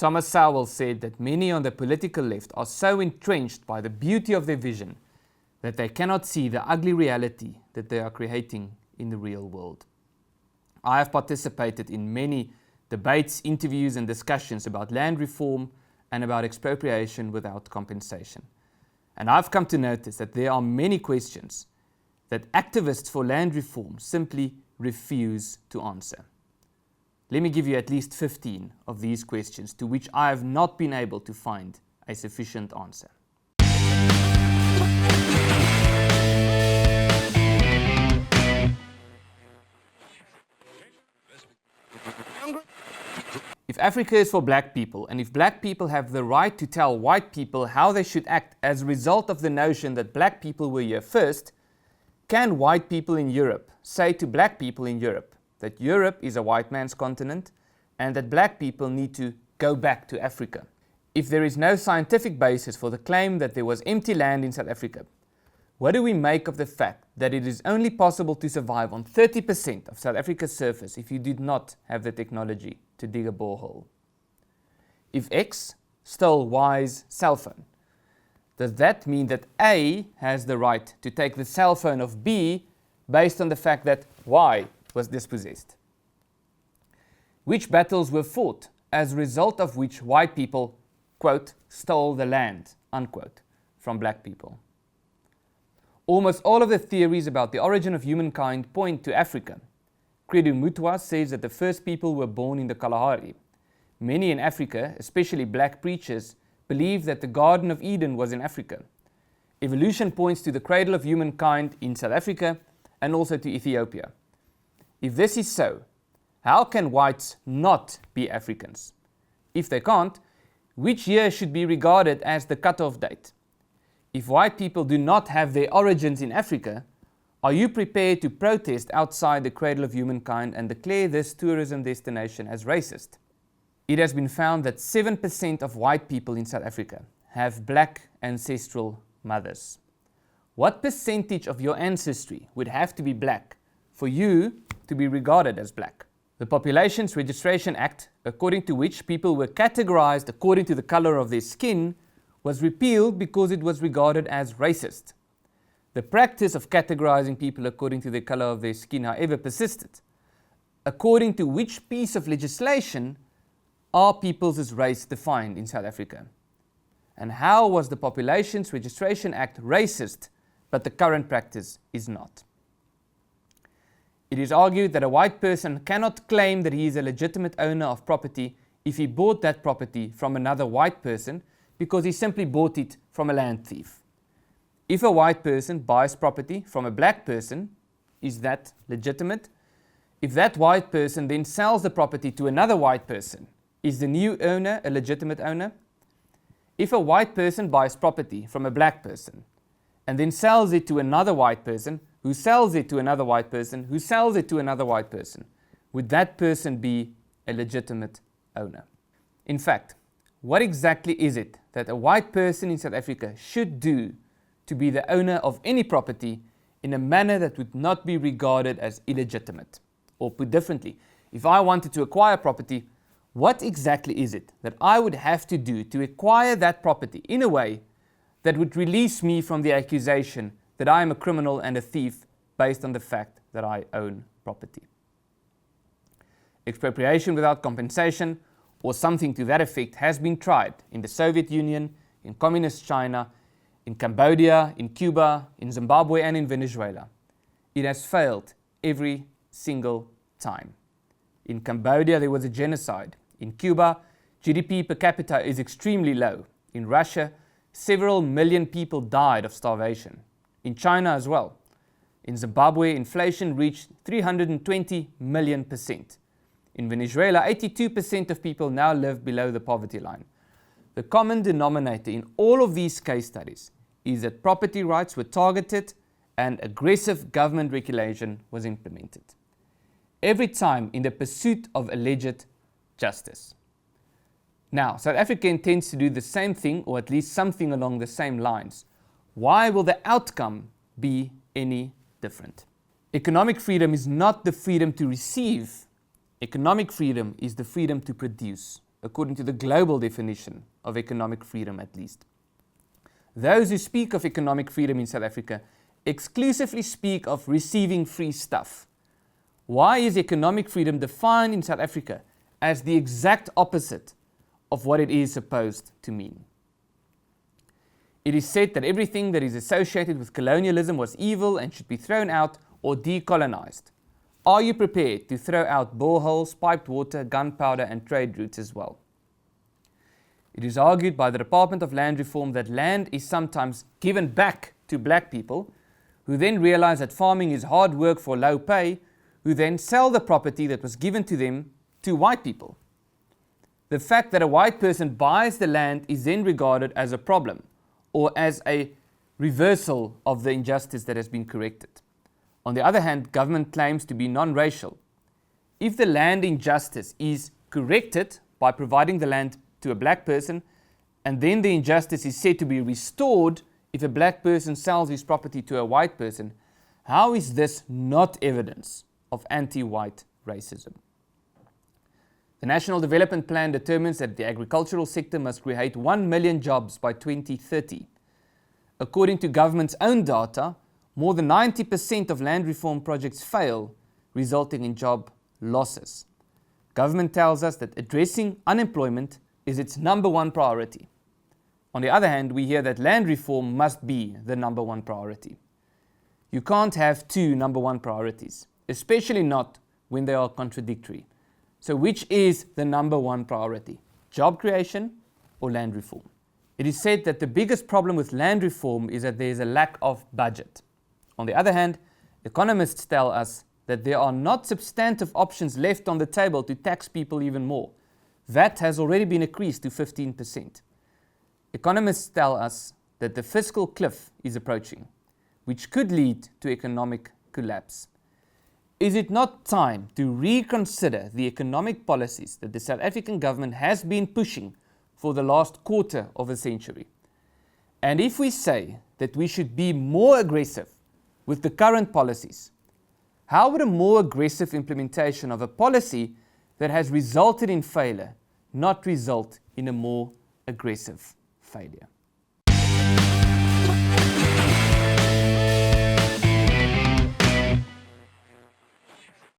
Thomas Sowell said that many on the political left are so entrenched by the beauty of their vision that they cannot see the ugly reality that they are creating in the real world. I have participated in many debates, interviews and discussions about land reform and about expropriation without compensation. And I've come to notice that there are many questions that activists for land reform simply refuse to answer. Let me give you at least 15 of these questions to which I have not been able to find a sufficient answer. If Africa is for black people, and if black people have the right to tell white people how they should act as a result of the notion that black people were here first, can white people in Europe say to black people in Europe that Europe is a white man's continent and that black people need to go back to Africa? If there is no scientific basis for the claim that there was empty land in South Africa, what do we make of the fact that it is only possible to survive on 30% of South Africa's surface if you did not have the technology to dig a borehole? If X stole Y's cell phone, does that mean that A has the right to take the cell phone of B based on the fact that Y was dispossessed? Which battles were fought as a result of which white people, quote, stole the land, unquote, from black people? Almost all of the theories about the origin of humankind point to Africa. Credo Mutwa says that the first people were born in the Kalahari. Many in Africa, especially black preachers, believe that the Garden of Eden was in Africa. Evolution points to the cradle of humankind in South Africa and also to Ethiopia. If this is so, how can whites not be Africans? If they can't, which year should be regarded as the cutoff date? If white people do not have their origins in Africa, are you prepared to protest outside the cradle of humankind and declare this tourism destination as racist? It has been found that 7% of white people in South Africa have black ancestral mothers. What percentage of your ancestry would have to be black for you to be regarded as black? The Populations Registration Act, according to which people were categorized according to the color of their skin, was repealed because it was regarded as racist. The practice of categorizing people according to the color of their skin, however, persisted. According to which piece of legislation are people's race defined in South Africa? And how was the Populations Registration Act racist, but the current practice is not? It is argued that a white person cannot claim that he is a legitimate owner of property if he bought that property from another white person because he simply bought it from a land thief. If a white person buys property from a black person, is that legitimate? If that white person then sells the property to another white person, is the new owner a legitimate owner? If a white person buys property from a black person and then sells it to another white person, who sells it to another white person, who sells it to another white person, would that person be a legitimate owner? In fact, what exactly is it that a white person in South Africa should do to be the owner of any property in a manner that would not be regarded as illegitimate? Or put differently, if I wanted to acquire property, what exactly is it that I would have to do to acquire that property in a way that would release me from the accusation that I am a criminal and a thief based on the fact that I own property? Expropriation without compensation, or something to that effect, has been tried in the Soviet Union, in Communist China, in Cambodia, in Cuba, in Zimbabwe and in Venezuela. It has failed every single time. In Cambodia there was a genocide. In Cuba, GDP per capita is extremely low. In Russia, several million people died of starvation. In China as well. In Zimbabwe, inflation reached 320 million%. In Venezuela, 82% of people now live below the poverty line. The common denominator in all of these case studies is that property rights were targeted and aggressive government regulation was implemented. Every time in the pursuit of alleged justice. Now, South Africa intends to do the same thing, or at least something along the same lines. Why will the outcome be any different? Economic freedom is not the freedom to receive. Economic freedom is the freedom to produce. according to the global definition of economic freedom at least. Those who speak of economic freedom in South Africa exclusively speak of receiving free stuff. Why is economic freedom defined in South Africa as the exact opposite of what it is supposed to mean? It is said that everything that is associated with colonialism was evil and should be thrown out or decolonized. Are you prepared to throw out boreholes, piped water, gunpowder and trade routes as well? It is argued by the Department of Land Reform that land is sometimes given back to black people, who then realize that farming is hard work for low pay, who then sell the property that was given to them to white people. The fact that a white person buys the land is then regarded as a problem, or as a reversal of the injustice that has been corrected. On the other hand, government claims to be non-racial. If the land injustice is corrected by providing the land to a black person, and then the injustice is said to be restored if a black person sells his property to a white person, how is this not evidence of anti-white racism? The National Development Plan determines that the agricultural sector must create 1 million jobs by 2030. According to government's own data, more than 90% of land reform projects fail, resulting in job losses. Government tells us that addressing unemployment is its number one priority. On the other hand, we hear that land reform must be the number one priority. You can't have two number one priorities, especially not when they are contradictory. So which is the number one priority? Job creation or land reform? It is said that the biggest problem with land reform is that there is a lack of budget. On the other hand, economists tell us that there are not substantive options left on the table to tax people even more. VAT has already been increased to 15%. Economists tell us that the fiscal cliff is approaching, which could lead to economic collapse. Is it not time to reconsider the economic policies that the South African government has been pushing for the last quarter of a century? And if we say that we should be more aggressive with the current policies, how would a more aggressive implementation of a policy that has resulted in failure not result in a more aggressive failure?